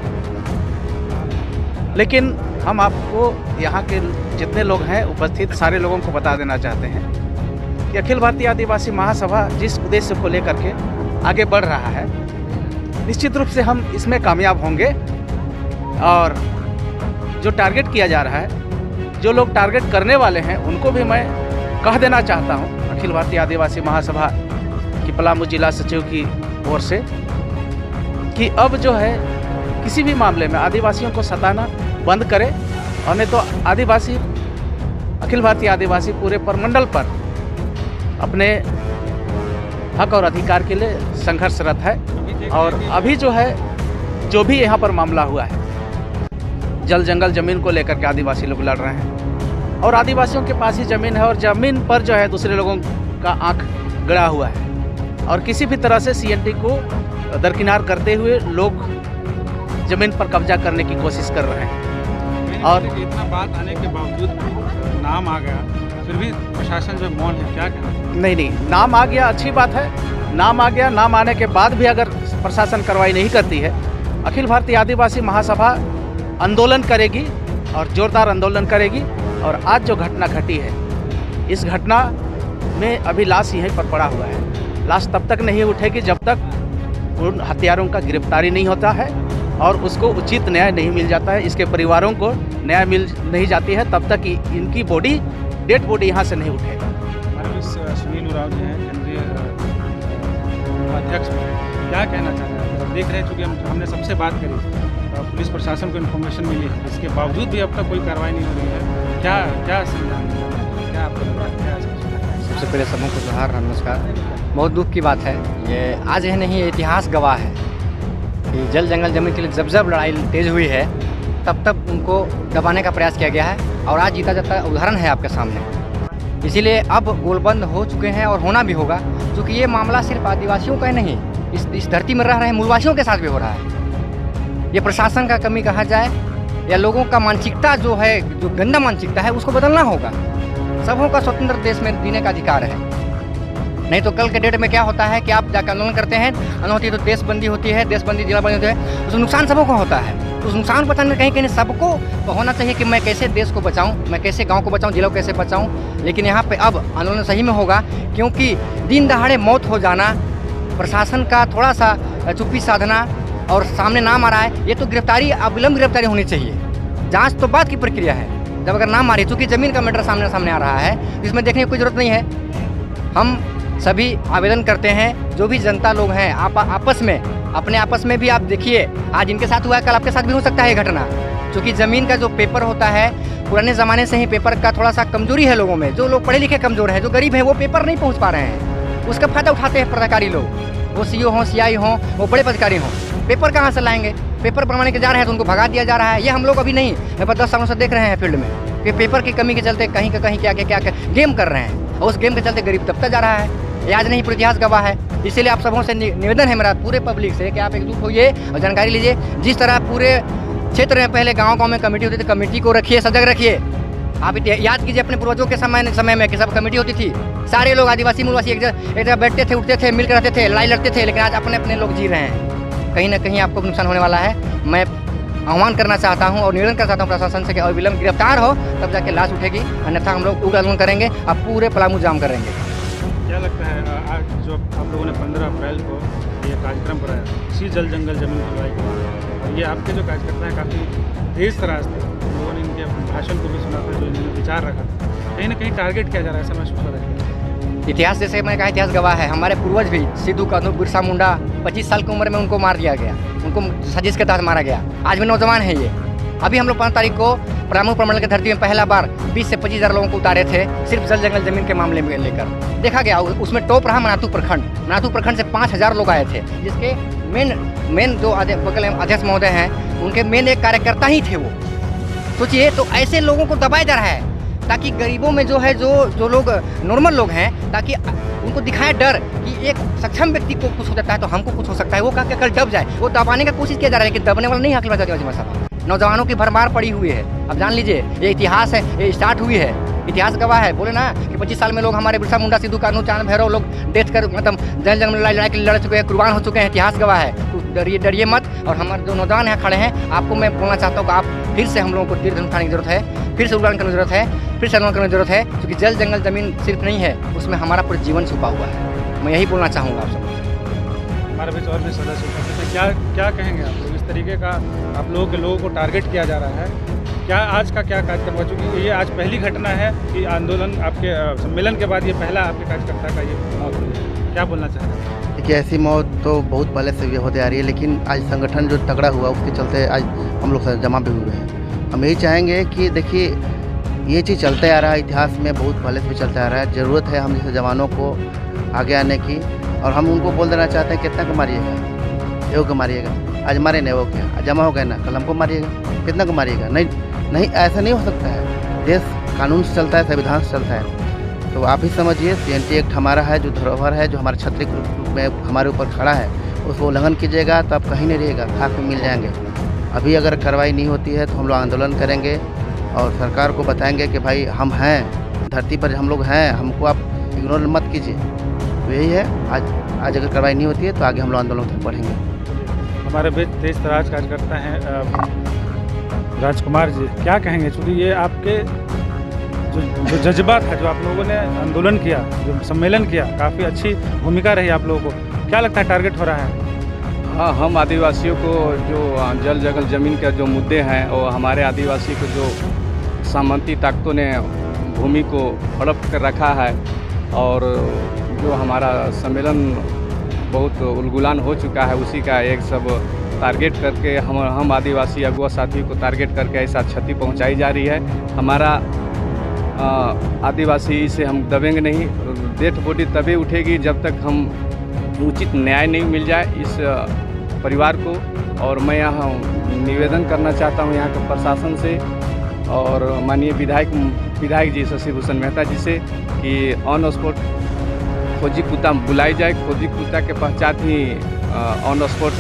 लेकिन हम आपको यहाँ के जितने लोग हैं उपस्थित सारे लोगों को बता देना चाहते हैं कि अखिल भारतीय आदिवासी महासभा जिस उद्देश्य को लेकर के आगे बढ़ रहा है, निश्चित रूप से हम इसमें कामयाब होंगे। और जो टारगेट किया जा रहा है, जो लोग टारगेट करने वाले हैं, उनको भी मैं कह देना चाहता हूं अखिल भारतीय आदिवासी महासभा की पलामू जिला सचिव की ओर से कि अब जो है किसी भी मामले में आदिवासियों को सताना बंद करें, और नहीं तो आदिवासी, अखिल भारतीय आदिवासी पूरे परमंडल पर अपने हक और अधिकार के लिए संघर्षरत है। और अभी जो है, जो भी यहाँ पर मामला हुआ है, जल जंगल ज़मीन को लेकर के आदिवासी लोग लड़ रहे हैं और आदिवासियों के पास ही ज़मीन है और ज़मीन पर जो है दूसरे लोगों का आंख गड़ा हुआ है और किसी भी तरह से CNT को दरकिनार करते हुए लोग ज़मीन पर कब्जा करने की कोशिश कर रहे हैं। और इतना बात आने के बावजूद नाम आ गया, फिर भी प्रशासन जो मौन है, क्या कहना? नहीं, नाम आ गया, अच्छी बात है। नाम आ गया, नाम आने के बाद भी अगर प्रशासन कार्रवाई नहीं करती है, अखिल भारतीय आदिवासी महासभा आंदोलन करेगी और जोरदार आंदोलन करेगी। और आज जो घटना घटी है, इस घटना में अभी लाश यहीं पर पड़ा हुआ है। लाश तब तक नहीं उठेगी जब तक उन हत्यारों का गिरफ्तारी नहीं होता है और उसको उचित न्याय नहीं मिल जाता है, इसके परिवारों को न्याय मिल नहीं जाती है, तब तक इनकी बॉडी, डेड बॉडी यहाँ से नहीं उठेगा। हमारे बीच सुनील उरांव जी हैं, केंद्रीय अध्यक्ष, क्या कहना चाहते हैं? देख रहे हैं चूँकि हमने सबसे बात करी, पुलिस प्रशासन को इन्फॉर्मेशन मिली है, इसके बावजूद भी अब तक कोई कार्रवाई नहीं हो रही है। क्या क्या आपको लग रहा है? सबसे पहले समूह को जोहार, नमस्कार। बहुत दुख की बात है, ये आज है नहीं, इतिहास गवाह है कि जल जंगल जमीन के लिए जब लड़ाई तेज हुई है तब तक उनको दबाने का प्रयास किया गया है और आज जीता जाता उदाहरण है आपके सामने। इसीलिए अब गोलबंद हो चुके हैं और होना भी होगा, क्योंकि ये मामला सिर्फ आदिवासियों का ही नहीं, इस धरती में रह रहे मूलवासियों के साथ भी हो रहा है। ये प्रशासन का कमी कहा जाए या लोगों का मानसिकता जो है, जो गंदा मानसिकता है, उसको बदलना होगा। सबों का स्वतंत्र देश में जीने का अधिकार है। नहीं तो कल के डेट में क्या होता है कि आप जाकर आंदोलन करते हैं, होती तो देशबंदी होती है, देशबंदी जिलाबंदी होती है, उसमें नुकसान सबों को होता है। तो उस नुकसान को बचाने में कहीं कहीं सबको तो होना चाहिए कि मैं कैसे देश को बचाऊं, मैं कैसे गांव को बचाऊं, जिला को कैसे बचाऊं। लेकिन यहाँ पे अब आंदोलन सही में होगा, क्योंकि दिन दहाड़े मौत हो जाना, प्रशासन का थोड़ा सा चुप्पी साधना और सामने नाम आ रहा है, ये तो गिरफ्तारी, अविलंब गिरफ्तारी होनी चाहिए। जाँच तो बाद की प्रक्रिया है, जब अगर नाम आ रही है, चूँकि ज़मीन का मैटर सामने आ रहा है, इसमें देखने की कोई ज़रूरत नहीं है। हम सभी आवेदन करते हैं, जो भी जनता लोग हैं, आप आपस में, अपने आपस में भी आप देखिए, आज इनके साथ हुआ है, कल आपके साथ भी हो सकता है ये घटना। क्योंकि ज़मीन का जो पेपर होता है, पुराने ज़माने से ही पेपर का थोड़ा सा कमजोरी है लोगों में। जो लोग पढ़े लिखे कमज़ोर हैं, जो गरीब हैं, वो पेपर नहीं पहुँच पा रहे हैं, उसका फ़ायदा उठाते हैं पदाधिकारी लोग, वो CO हों, CI हों, वो बड़े पदाधिकारी हों। पेपर कहाँ से लाएंगे? पेपर बनवाने के जा रहे हैं तो उनको भगा दिया जा रहा है। ये हम लोग अभी नहीं, मैं 10 सालों से देख रहे हैं फील्ड में कि पेपर की कमी के चलते कहीं का कहीं क्या गेम कर रहे हैं, और उस गेम के चलते गरीब दबता जा रहा है। ये आज नहीं, पूरा इतिहास गवाह है। इसीलिए आप सबों से निवेदन है मेरा, पूरे पब्लिक से, कि आप एकजुट होइए और जानकारी लीजिए। जिस तरह पूरे क्षेत्र में पहले गाँव में कमेटी होती थी, कमेटी को रखिए, सजग रखिए। आप याद कीजिए अपने पूर्वजों के समय में कि सब कमेटी होती थी, सारे लोग आदिवासी मूलवासी एक जगह बैठते थे, उठते थे, मिलकर रहते थे, लड़ाई लड़ते थे। लेकिन आज अपने अपने लोग जी रहे हैं, कहीं ना कहीं आपको नुकसान होने वाला है। मैं आह्वान करना चाहता हूं और निवेदन करना चाहता हूं प्रशासन से कि अविलंब गिरफ्तार हो, तब जाके लाश उठेगी, अन्यथा हम लोग उग्र आंदोलन करेंगे, अब पूरे पलामू जाम करेंगे। क्या लगता है आज जो आप लोगों ने 15 अप्रैल को ये कार्यक्रम कराया, इसी जल जंगल जमीन की लड़ाई को, और ये आपके जो कार्यकर्ता हैं काफ़ी तेज तरह से, लोगों ने इनके भाषण को भी सुना था, जो इन्होंने विचार रखा था, कहीं ना कहीं टारगेट किया जा रहा है, ऐसा महसूस हो रहा है? इतिहास, जैसे मैंने कहा, इतिहास गवाह है। हमारे पूर्वज भी, सिद्धू कान्हू, बिरसा मुंडा, 25 साल की उम्र में उनको मार दिया गया, उनको साजिश के तहत मारा गया। आज भी नौजवान है ये। अभी हम लोग 5 तारीख को पलामू प्रमंडल की धरती में पहला बार 20 से 25 हज़ार लोगों को उतारे थे, सिर्फ जल जंगल जमीन के मामले में लेकर। देखा गया उसमें टॉप रहा मनातू प्रखंड से 5000 लोग आए थे, जिसके मेन जो अध्यक्ष महोदय हैं, उनके मेन एक कार्यकर्ता ही थे वो। सोचिए, तो ऐसे लोगों को दबाया जा रहा है ताकि गरीबों में जो है, जो लोग नॉर्मल लोग हैं, ताकि उनको दिखाए डर कि एक सक्षम व्यक्ति को कुछ हो जाता है तो हमको कुछ हो सकता है, वो कहा कि कल दब जाए, वो दबाने का कोशिश किया जा रहा है। लेकिन दबने वाला नहीं है अखिल भारतीय आदिवासी महासभा। नौजवानों की भरमार पड़ी हुई है। अब जान लीजिए, ये इतिहास है, ये स्टार्ट हुई है, इतिहास गवाह है। बोले ना कि 25 साल में लोग हमारे बिरसा मुंडा, सिद्धू कान्हू, चांद भैरव लोग डेथ कर, मतलब जल जंगल में लड़ाई के लड़ चुके हैं, कुर्बान हो चुके हैं, इतिहास गवाह है। तो डरिए मत। और हमारे जो नौजवान यहाँ खड़े हैं, आपको मैं बोलना चाहता हूँ कि आप फिर से हम लोगों को तीर उठाने की जरूरत है, फिर से उड़ान करने की जरूरत है, फिर से आंदोलन करने की जरूरत है, क्योंकि जल जंगल जमीन सिर्फ नहीं है, उसमें हमारा पूरा जीवन छुपा हुआ है। मैं यही बोलना चाहूँगा आप सबको। हमारे बीच और भी सदस्य उपस्थित हैं, क्या कहेंगे आप लोग? इस तरीके का आप लोगों को टारगेट किया जा रहा है, क्या आज का क्या कार्यक्रम हुआ? चूँकि ये आज पहली घटना है कि आंदोलन, आपके सम्मेलन के बाद ये पहला आपके कार्यकर्ता का ये मौत हुई है, क्या बोलना चाह रहे हैं? देखिए, ऐसी मौत तो बहुत पहले से भी होती आ रही है, लेकिन आज संगठन जो तगड़ा हुआ, उसके चलते आज हम लोग जमा भी हुए हैं। हम यही चाहेंगे कि देखिए, ये चीज़ चलते आ रहा है, इतिहास में बहुत पहले से भी चलता आ रहा है। ज़रूरत है हम जैसे जवानों को आगे आने की, और हम उनको बोल देना चाहते हैं, कितना को मारिएगा, एगो को मारिएगा, आज मारे नहीं, वो क्या जमा हो गए ना, कल हमको मारिएगा, कितना को मारिएगा? नहीं, ऐसा नहीं हो सकता है। देश कानून से चलता है, संविधान से चलता है। तो आप ही समझिए, CNT एक्ट हमारा है, जो धरोहर है, जो हमारे क्षत्रिय रूप में हमारे ऊपर खड़ा है, उसको उल्लंघन कीजिएगा तो आप कहीं नहीं रहिएगा, खाक में मिल जाएंगे। अभी अगर कार्रवाई नहीं होती है तो हम लोग आंदोलन करेंगे और सरकार को बताएंगे कि भाई हम हैं, धरती पर हम लोग हैं, हमको आप इग्नोर मत कीजिए। तो यही है, आज अगर कार्रवाई नहीं होती है तो आगे हम लोग आंदोलन तक बढ़ेंगे। हमारे बीच तेज तराज कार्यकर्ता हैं राजकुमार जी, क्या कहेंगे? चूँकि ये आपके जो जज्बा था, जो आप लोगों ने आंदोलन किया, जो सम्मेलन किया, काफ़ी अच्छी भूमिका रही आप लोगों को, क्या लगता है टारगेट हो रहा है? हाँ, हम आदिवासियों को जो जल जंगल ज़मीन के जो मुद्दे हैं, और हमारे आदिवासी को जो सामंती ताकतों ने भूमि को हड़प कर रखा है, और जो हमारा सम्मेलन बहुत उलगुलान हो चुका है, उसी का एक सब टारगेट करके हम आदिवासी अगुआ साथी को टारगेट करके ऐसा क्षति पहुंचाई जा रही है। हमारा आदिवासी से हम दबेंगे नहीं। डेथ बॉडी तभी उठेगी जब तक हम उचित न्याय नहीं मिल जाए इस परिवार को। और मैं यहाँ निवेदन करना चाहता हूँ यहाँ के प्रशासन से और माननीय विधायक जी शशि भूषण मेहता जी से कि ऑन स्पॉट खोजी कुत्ता बुलाई जाए। खोजी कुत्ता के पश्चात ही ऑन स्पॉट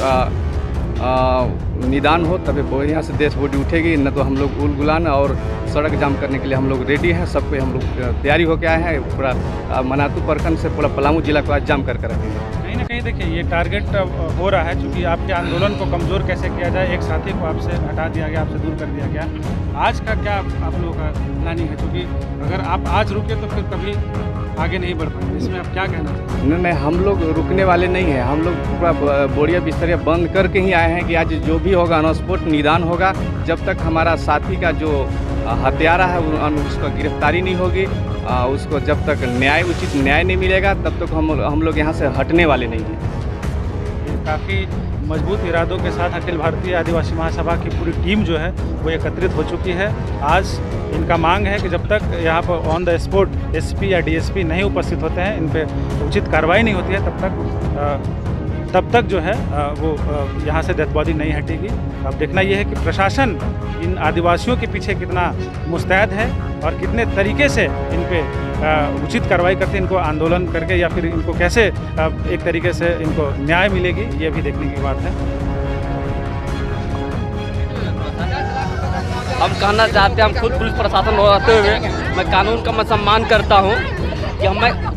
निदान हो, तभी बढ़िया से देश बॉडी उठेगी। न तो हम लोग उल गुलान और सड़क जाम करने के लिए हम लोग रेडी हैं। सब कोई हम लोग तैयारी होकर आए हैं। पूरा मनातू प्रखंड से पूरा पलामू जिला को आज जाम कर रखेंगे। कहीं ना कहीं देखिए ये टारगेट हो रहा है, चूँकि आपके आंदोलन को कमज़ोर कैसे किया जाए। एक साथी को आपसे हटा दिया गया, आपसे दूर कर दिया गया। आज का क्या आप लोगों का प्लानिंग है? चूँकि अगर आप आज रुके तो फिर कभी आगे नहीं बढ़ पाएंगे, इसमें आप क्या कहना चाहते हैं? नहीं, हम लोग रुकने वाले नहीं हैं। हम लोग पूरा बोरिया बिस्तरिया बंद करके ही आए हैं कि आज जो भी होगा ऑन स्पॉट निदान होगा। जब तक हमारा साथी का जो हत्यारा है उसको गिरफ्तारी नहीं होगी, उसको जब तक उचित न्याय नहीं मिलेगा तब तक हम लोग यहाँ से हटने वाले नहीं हैं। काफ़ी मजबूत इरादों के साथ अखिल भारतीय आदिवासी महासभा की पूरी टीम जो है वो एकत्रित हो चुकी है। आज इनका मांग है कि जब तक यहाँ पर ऑन द स्पॉट एसपी या डीएसपी नहीं उपस्थित होते हैं, इन पर उचित कार्रवाई नहीं होती है, तब तक जो है वो यहाँ से डेथ बॉडी नहीं हटेगी। अब देखना ये है कि प्रशासन इन आदिवासियों के पीछे कितना मुस्तैद है और कितने तरीके से इन पे उचित कार्रवाई करते हैं, इनको आंदोलन करके, या फिर इनको कैसे एक तरीके से इनको न्याय मिलेगी, ये भी देखने की बात है। हम कहना चाहते हैं, हम खुद पुलिस प्रशासन रहते हुए मैं कानून का मैं सम्मान करता हूँ कि हमें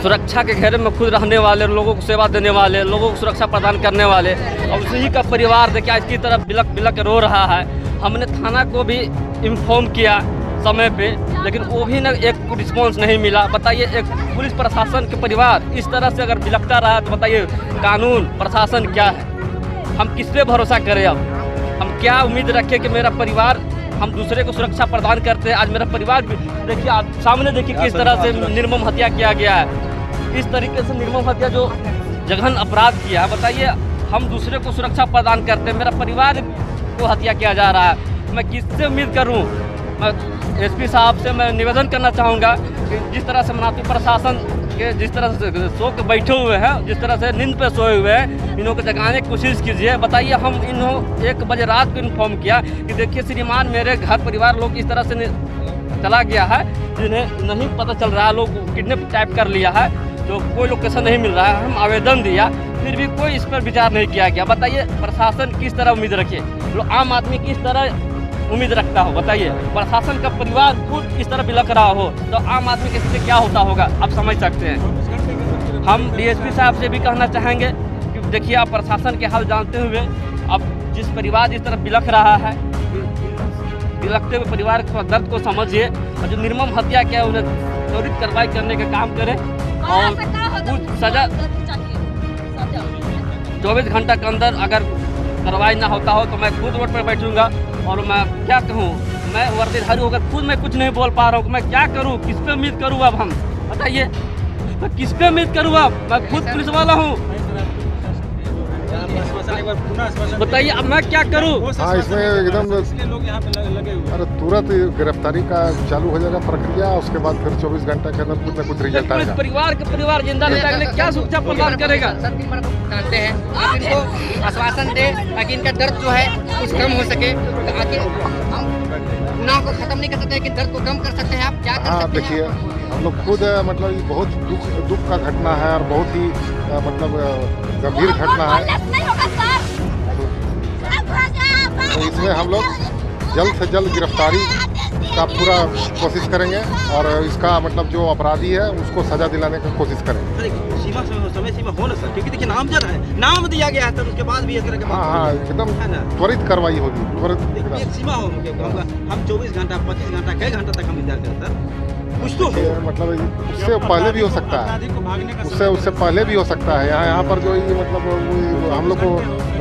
सुरक्षा के घेरे में खुद रहने वाले, लोगों को सेवा देने वाले, लोगों को सुरक्षा प्रदान करने वाले, और उसी का परिवार देखिए इसकी तरफ बिलक बिलक रो रहा है। हमने थाना को भी इन्फॉर्म किया समय पे, लेकिन वो भी ना एक रिस्पॉन्स नहीं मिला। बताइए, एक पुलिस प्रशासन के परिवार इस तरह से अगर बिलखता रहा तो बताइए कानून प्रशासन क्या है? हम किस पे भरोसा करें? अब हम क्या उम्मीद रखें कि मेरा परिवार, हम दूसरे को सुरक्षा प्रदान करते हैं, आज मेरा परिवार देखिए, आप सामने देखिए किस तरह से निर्मम हत्या किया गया है। इस तरीके से निर्मम हत्या जो जघन अपराध किया है, बताइए हम दूसरे को सुरक्षा प्रदान करते हैं, मेरा परिवार को हत्या किया जा रहा है। मैं किससे उम्मीद करूं? मैं एसपी साहब से मैं निवेदन करना चाहूँगा कि जिस तरह से मनातू प्रशासन के जिस तरह से सो के बैठे हुए हैं, जिस तरह से नींद पे सोए हुए हैं, इन्हों को जगाने की कोशिश कीजिए। बताइए, हम इन्हों 1 बजे रात को इन्फॉर्म किया कि देखिए श्रीमान मेरे घर परिवार लोग इस तरह से चला गया है, जिन्हें नहीं पता चल रहा है, लोग किडनैप टाइप कर लिया है, तो कोई लोकेशन नहीं मिल रहा है। हम आवेदन दिया, फिर भी कोई इस पर विचार नहीं किया गया। बताइए प्रशासन किस तरह उम्मीद रखे, लोग आम आदमी किस तरह उम्मीद रखता हो? बताइए, प्रशासन का परिवार खुद इस तरह बिलख रहा हो तो आम आदमी के साथ क्या होता होगा, आप समझ सकते हैं। हम डीएसपी साहब से भी कहना चाहेंगे कि देखिए, आप प्रशासन के हाल जानते हुए अब जिस परिवार इस तरह बिलख रहा है, बिलखते हुए परिवार के दर्द को समझिए, और जो निर्मम हत्या किया है उन्हें त्वरित कार्रवाई करने का काम करें और कुछ सजा 24 घंटा के अंदर अगर कार्रवाई ना होता हो तो मैं खुद रोड पर बैठूंगा। और मैं क्या कहूँ, मैं वर्दीधारी होकर खुद मैं कुछ नहीं बोल पा रहा हूँ। मैं क्या करूँ, किस पे उम्मीद करूँ? अब हम बताइए, मैं किस पे उम्मीद करूँ? अब मैं खुद पुलिस वाला हूँ, बताइए अब मैं क्या करूँ? हाँ, इसमें एकदम अरे तुरंत गिरफ्तारी का चालू हो जाएगा प्रक्रिया, उसके बाद फिर 24 घंटे के अंदर कुछ न कुछ रिजल्ट आएगा। परिवार के परिवार जिंदा रहने के लिए क्या सुरक्षा प्रदान करेगा? जानते हैं, आप इनको आश्वासन दे ताकि इनका दर्द जो है कुछ कम हो सके। आखिर हम गुनाह को खत्म नहीं कर सकते, लेकिन दर्द को कम कर सकते हैं। आप क्या कर सकते हैं? देखिए, हम लोग खुद मतलब ये बहुत दुख का घटना है और बहुत ही मतलब गंभीर घटना है। तो इसमें हम लोग जल्द से जल्द गिरफ्तारी का पूरा कोशिश करेंगे और इसका मतलब जो अपराधी है उसको सजा दिलाने की कोशिश करेंगे। समय सीमा हो ना सर, क्योंकि देखिए नाम दिया गया है, तब उसके बाद भी इस तरह के हाँ, एकदम त्वरित कार्रवाई होगी, त्वरित। एक सीमा हो, हम 24 घंटा 25 घंटा कई घंटा तक हम इंतजार करें सर, कुछ तो मतलब उससे पहले भी हो सकता है, उससे पहले भी हो सकता है। यहाँ पर जो ये मतलब हम लोग को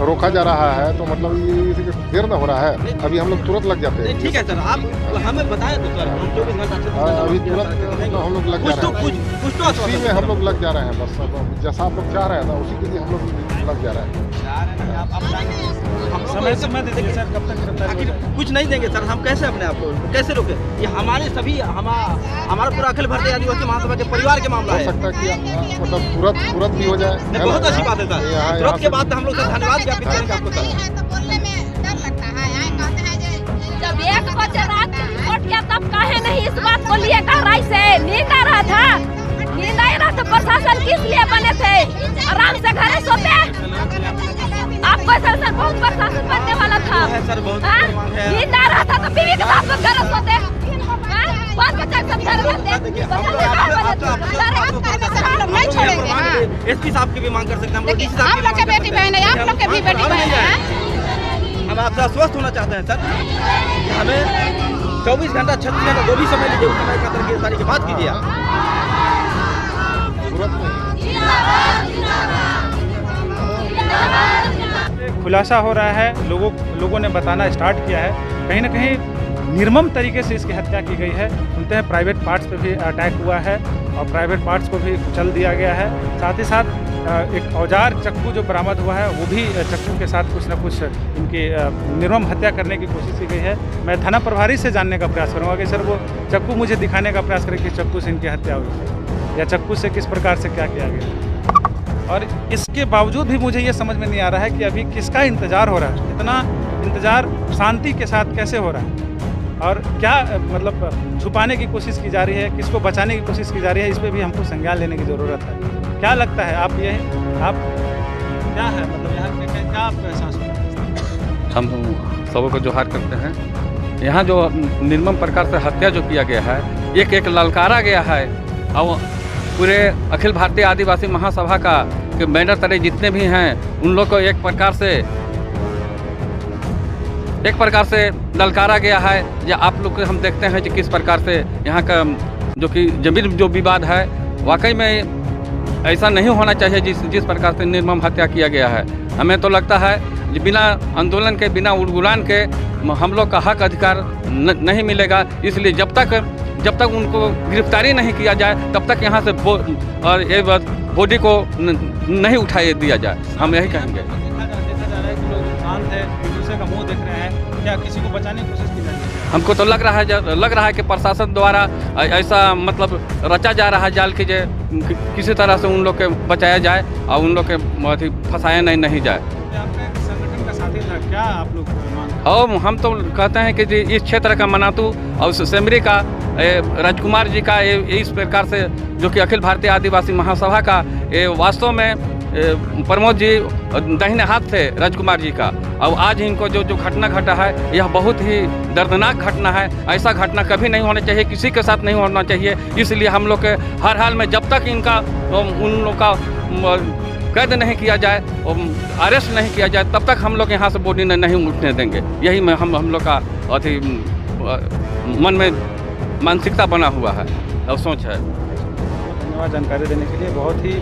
रोका जा रहा है, तो मतलब ये देर ना हो रहा है, अभी हम लोग तुरंत लग जाते हैं। ठीक है सर, आप हमें बताएं तो सर, हम 24 घंटा अभी तुरंत हम लोग लग जा रहे हैं, उसी में हम लोग लग जा रहे हैं। बस जैसा आप लोग चाह रहे हैं ना, उसी के लिए हम लोग लग जा रहे हैं। समय दीजिए सर, कब तक गिरफ्तारी? कुछ नहीं देंगे सर, हम कैसे अपने आप को कैसे रोके? ये हमारे सभी हमारा पूरा अखिल भारतीय आदिवासी महासभा के परिवार के मामला है। हो सकता है कि मतलब तुरंत भी हो जाए। बहुत अच्छी बात है सर, तुरंत के बाद हम लोग धन्यवाद ज्ञापित करेंगे आपको सर। 1 बजे रात को रिपोर्ट किया तब काहे नहीं इस बात को लिए गहराई से? नींद आ रहा था, नींद आ रहा था। प्रशासन किस लिए बने थे? आराम से घरे सोते। आपको सर बहुत प्रशासन बनने वाला था। नींद आ रहा था तो बीवी के साथ घरे सोते। बात बच्चा सब घर रहते। नहीं छोड़ेंगे। एसपी साहब की भी मांग कर सकते हैं हम लोग। आप लोग के बेटी बहन है, आप लोग के भी बेटी बहन है। हम आपसे आश्वस्त होना चाहते हैं सर, हमें 24 घंटा 36 घंटा जो भी समय लीजिए उस समय का अंदर गिरफ्तारी की बात कीजिए आप। खुलासा हो रहा है, लोगों ने बताना स्टार्ट किया है। कहीं ना कहीं निर्मम तरीके से इसकी हत्या की गई है। सुनते हैं प्राइवेट पार्ट्स पे भी अटैक हुआ है और प्राइवेट पार्ट्स को भी कुचल दिया गया है। साथ ही साथ एक औजार चक्कू जो बरामद हुआ है वो भी चक्कू के साथ कुछ न कुछ इनकी निर्मम हत्या करने की कोशिश की गई है। मैं थाना प्रभारी से जानने का प्रयास करूँगा कि सर वो चक्कू मुझे दिखाने का प्रयास करें कि चक्कू से इनकी हत्या हुई है या चक्कू से किस प्रकार से क्या किया गया। और इसके बावजूद भी मुझे ये समझ में नहीं आ रहा है कि अभी किसका इंतज़ार हो रहा है। इतना इंतज़ार शांति के साथ कैसे हो रहा है और क्या मतलब छुपाने की कोशिश की जा रही है, किसको बचाने की कोशिश की जा रही है, इस पर भी हमको संज्ञान लेने की ज़रूरत है। क्या लगता है आप क्या है मतलब यहाँ पे क्या आपको एहसास होता है? हम सबको जोहार करते हैं। यहाँ जो निर्मम प्रकार से हत्या जो किया गया है, एक ललकारा गया है और पूरे अखिल भारतीय आदिवासी महासभा का के बैनर तले जितने भी हैं उन लोग को एक प्रकार से ललकारा गया है। या आप लोग हम देखते हैं कि किस प्रकार से यहाँ का जो कि जमीन जो विवाद है, वाकई में ऐसा नहीं होना चाहिए जिस प्रकार से निर्मम हत्या किया गया है। हमें तो लगता है कि बिना आंदोलन के, बिना उड़गुलान के हम लोग का हक अधिकार नहीं मिलेगा। इसलिए जब तक उनको गिरफ्तारी नहीं किया जाए तब तक यहाँ से बॉडी को नहीं उठाए दिया जाए। हम यही कहेंगे। देखा जा रहा है कि लोग शांत है, एक दूसरे का मुंह देख रहे हैं, क्या किसी को बचाने की कोशिश की जा रही है? हमको तो लग रहा है कि प्रशासन द्वारा ऐसा मतलब रचा जा रहा है जाल कि किसी तरह से उन लोग के बचाया जाए और उन लोग के फंसाया नहीं जाए। आपके संगठन का साथी था, क्या आप लोग और हम तो कहते हैं कि इस क्षेत्र का मनातू और सेमरी का राजकुमार जी का इस प्रकार से जो कि अखिल भारतीय आदिवासी महासभा का वास्तव में प्रमोद जी दाहिने हाथ थे राजकुमार जी का। और आज इनको जो घटना घटा है यह बहुत ही दर्दनाक घटना है। ऐसा घटना कभी नहीं होना चाहिए, किसी के साथ नहीं होना चाहिए। इसलिए हम लोग के हर हाल में जब तक उन लोग का कैद नहीं किया जाए और अरेस्ट नहीं किया जाए तब तक हम लोग यहाँ से बॉडी नहीं उठने देंगे। यही में हम लोग का अति मन में मानसिकता बना हुआ है और सोच है। धन्यवाद जानकारी देने के लिए। बहुत ही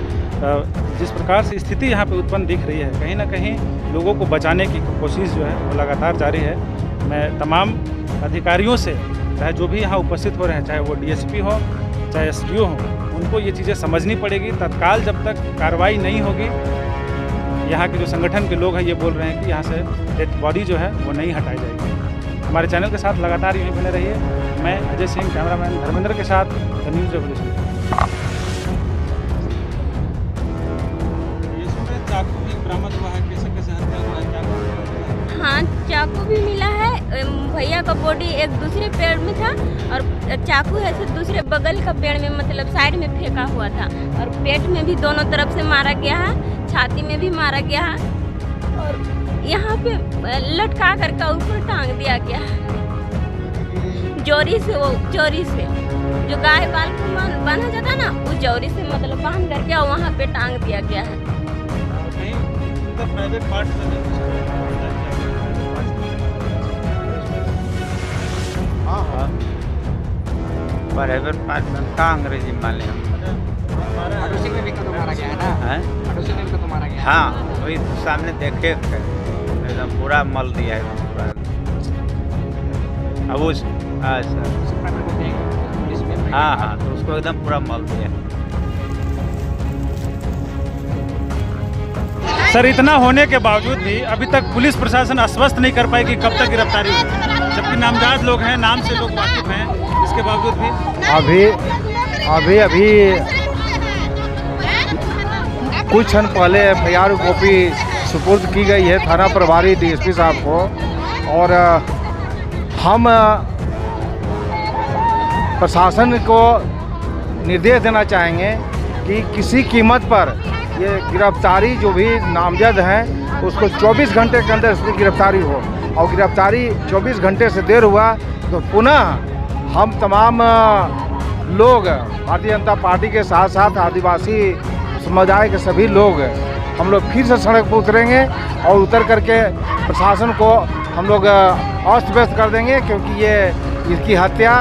जिस प्रकार से स्थिति यहाँ पे उत्पन्न दिख रही है, कहीं ना कहीं लोगों को बचाने की कोशिश जो है वो लगातार जारी है। मैं तमाम अधिकारियों से, चाहे जो भी यहाँ उपस्थित हो रहे हैं, चाहे वो डीएसपी हो चाहे एसडीओ हो, उनको ये चीज़ें समझनी पड़ेगी। तत्काल जब तक कार्रवाई नहीं होगी, यहाँ के जो संगठन के लोग हैं ये बोल रहे हैं कि यहाँ से डेड बॉडी जो है वो नहीं हटाई जाएगी। हमारे चैनल के साथ लगातार यहीं बने रहिए। मैं अजय सिंह, कैमरामैन धर्मेंद्र के साथ द न्यूज़ रेवोल्यूशन। चाकू भी बरामद हुआ है, कैसे हत्या हुआ है, क्या? हाँ, चाकू भी मिला है। भैया का बॉडी एक दूसरे पेड़ में था और चाकू है से दूसरे बगल का पेड़ में मतलब साइड में फेंका हुआ था और पेट में भी दोनों तरफ से मारा गया है, छाती में भी मारा गया है और यहाँ पे लटका करके ऊपर टांग दिया गया है जोरी से। वो जोरी से जो गाय बाल को बांधा जाता है ना, वो जोरी से मतलब बांध करके और वहाँ पे टांग दिया गया है। प्राइवेट पार्ट प्राइवेट पार्ट में का अंग्रेजी माले हम मारा गया है ना, तो मारा गया। हाँ, वही सामने देखे एकदम पूरा मल दिया है पूरा। अब उस हाँ, तो उसको एकदम पूरा मल दिया। सर, इतना होने के बावजूद भी अभी तक पुलिस प्रशासन आश्वस्त नहीं कर पाई कि कब तक गिरफ्तारी होगी, जबकि नामजद लोग हैं, नाम से लोग वाकिफ हैं। इसके बावजूद भी अभी कुछ क्षण पहले एफआईआर कॉपी सुपुर्द की गई है थाना प्रभारी डीएसपी साहब को। और हम प्रशासन को निर्देश देना चाहेंगे कि किसी कीमत पर ये गिरफ्तारी जो भी नामजद हैं उसको 24 घंटे के अंदर इसकी गिरफ्तारी हो, और गिरफ्तारी 24 घंटे से देर हुआ तो पुनः हम तमाम लोग भारतीय जनता पार्टी के साथ साथ आदिवासी समुदाय के सभी लोग हम लोग फिर से सड़क पर उतरेंगे और उतर करके प्रशासन को हम लोग अस्त व्यस्त कर देंगे, क्योंकि ये इसकी हत्या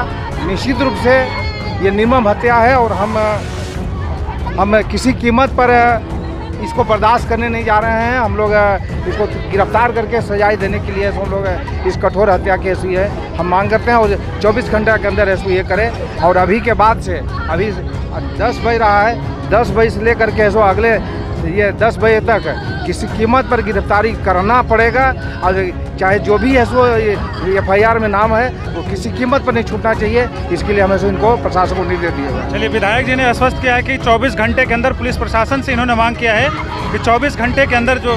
निश्चित रूप से ये निर्मम हत्या है और हम किसी कीमत पर इसको बर्दाश्त करने नहीं जा रहे हैं। हम लोग इसको गिरफ्तार करके सजाएं देने के लिए हम लोग इस कठोर हत्या की एसओ है हम मांग करते हैं, और 24 घंटे के अंदर एसओ ये करे। और अभी के बाद से अभी 10 बज रहा है, 10 बजे से लेकर के एसओ अगले ये 10 बजे तक किसी कीमत पर गिरफ्तारी करना पड़ेगा, और चाहे जो भी एसओ FIR में नाम है वो किसी कीमत पर नहीं छूटना चाहिए। इसके लिए हमें इनको प्रशासन को निर्देश दिया। चलिए, विधायक जी ने आश्वस्त किया है कि 24 घंटे के अंदर, पुलिस प्रशासन से इन्होंने मांग किया है कि 24 घंटे के अंदर जो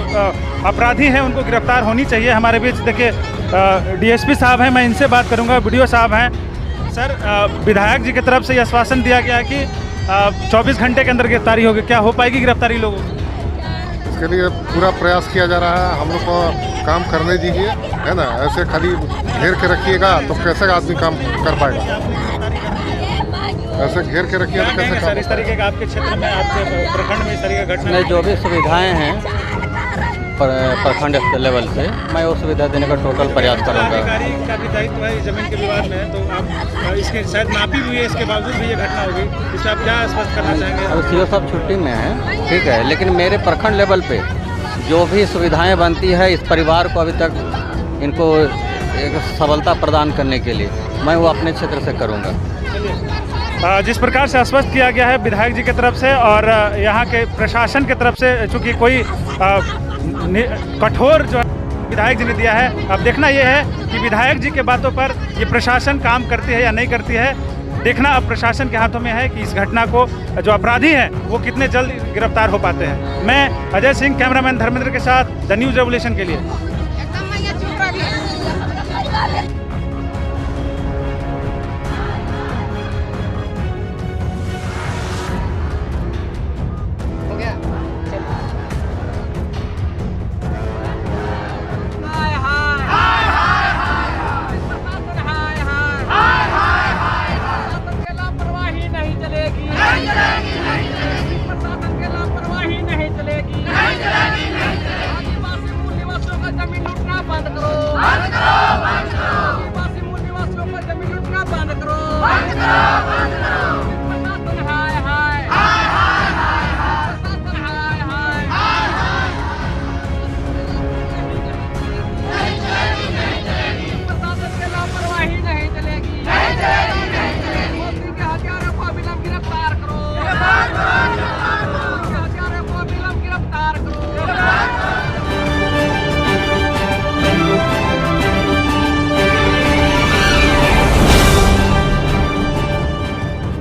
अपराधी हैं उनको गिरफ्तार होनी चाहिए। हमारे बीच देखिए DSP साहब हैं, मैं इनसे बात करूँगा। BDO साहब हैं। सर, विधायक जी की तरफ से ये आश्वासन दिया गया है कि 24 घंटे के अंदर गिरफ्तारी होगी, क्या हो पाएगी गिरफ्तारी लोगों को? इसके लिए पूरा प्रयास किया जा रहा है। हम लोग को काम करने दीजिए, है ना। ऐसे खाली घेर के रखिएगा तो कैसे आदमी काम कर पाएगा? ऐसे घेर के रखिए तो कैसे काम? इस तरीके का आपके क्षेत्र में, आपके प्रखंड में इस तरीके का घटना, जो भी सुविधाएं हैं प्रखंड लेवल से, मैं वो सुविधा देने का टोटल प्रयास करूँगा। अधिकारी का भी दायित्व है जमीन के विवाद में, तो आप इसके शायद माफी भी हुई है, इसके बावजूद भी ये घटना हो गई, इसमें आप क्या स्पष्ट करना चाहेंगे? अब सीओ साहब छुट्टी में है, ठीक है, लेकिन मेरे प्रखंड लेवल पे जो भी सुविधाएं बनती है इस परिवार को अभी तक इनको एक सबलता प्रदान करने के लिए मैं वो अपने क्षेत्र से करूँगा। जिस प्रकार से आश्वस्त किया गया है विधायक जी की तरफ से और यहाँ के प्रशासन की तरफ से, चूँकि कोई कठोर जो विधायक जी ने दिया है, अब देखना यह है कि विधायक जी के बातों पर ये प्रशासन काम करती है या नहीं करती है। देखना अब प्रशासन के हाथों में है कि इस घटना को जो अपराधी हैं वो कितने जल्द गिरफ्तार हो पाते हैं। मैं अजय सिंह, कैमरामैन धर्मेंद्र के साथ द न्यूज़ रेवोल्यूशन के लिए।